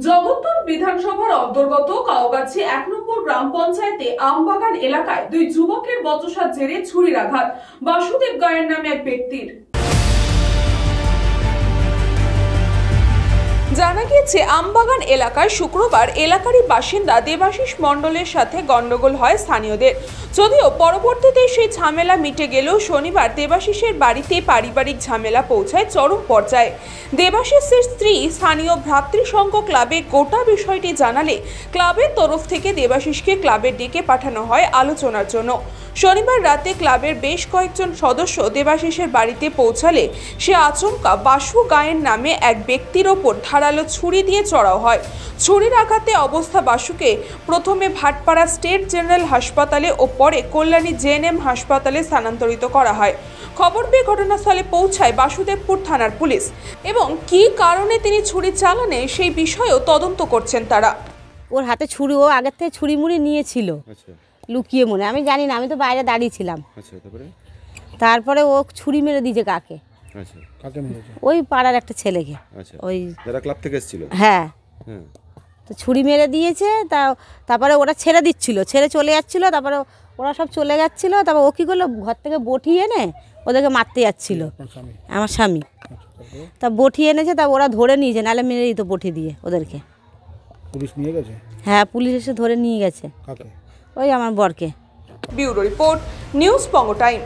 জগৎপুর বিধানসভার অন্তর্গত কাউগাছি ১ নম্বর গ্রাম পঞ্চায়েতে আমবাগান এলাকায় দুই যুবকের বচসার জেরে ছুরির আঘাত। বাসুদেব গায়ের নামে এক ব্যক্তির। জানা গিয়েছে, আমবাগান এলাকায় শুক্রবার এলাকারই বাসিন্দা দেবাশিস মণ্ডলের সাথে গন্ডগোল হয় স্থানীয়দের। যদিও পরবর্তীতে সেই ঝামেলা মিটে গেলেও শনিবার দেবাশিসের বাড়িতে পারিবারিক ঝামেলা পৌঁছায় চরম পর্যায়ে। দেবাশিসের স্ত্রী স্থানীয় ভ্রাতৃসংঘ ক্লাবে গোটা বিষয়টি জানালে ক্লাবের তরফ থেকে দেবাশিসকে ক্লাবে ডেকে পাঠানো হয় আলোচনার জন্য। শনিবার রাতে ক্লাবের বেশ কয়েকজন সদস্য দেবাশিসের বাড়িতে পৌঁছালে সে আচমকা বাসু গায়ের নামে এক ব্যক্তির ওপর ধারালো ছুরি দিয়ে চড়াও হয়। ছুরির আঘাতে অবস্থা বাসুকে প্রথমে ভাটপাড়া স্টেট জেনারেল হাসপাতালে ও পরে কল্যাণী জেএনএম হাসপাতালে স্থানান্তরিত করা হয়। খবর পেয়ে ঘটনাস্থলে পৌঁছায় বাসুদেবপুর থানার পুলিশ এবং কী কারণে তিনি ছুরি চালানে সেই বিষয়েও তদন্ত করছেন তারা। ওর হাতে ছুরি, ও আগের থেকে ছুরি মুড়ি নিয়েছিল লুকিয়ে মনে, আমি জানি না, আমি তো বাইরে দাঁড়িয়েছিলাম। তারপরে ও ছুরি মেরে দিয়েছে কাকে, ওই পাড়ার একটা ছেলেকে, ওই যারা ক্লাব থেকে এসেছিল। হ্যাঁ, তো ছুরি মেরে দিয়েছে। তারপরে ওরা ছেড়ে দিচ্ছিল, ছেড়ে চলে যাচ্ছিল, তারপরে ওরা সব চলে যাচ্ছিল। তারপর ও কী করলো, ঘর থেকে বটি এনে ওদেরকে মারতে যাচ্ছিল, আমার স্বামী। তা বটি এনেছে, তা ওরা ধরে নিয়েছে, নাহলে মেরে দিত বটি দিয়ে ওদেরকে। পুলিশ নিয়ে গেছে? হ্যাঁ, পুলিশ এসে ধরে নিয়ে গেছে। ওই আমার বরকে। ব্যুরো রিপোর্ট, নিউজ পঙ্গ টাইম।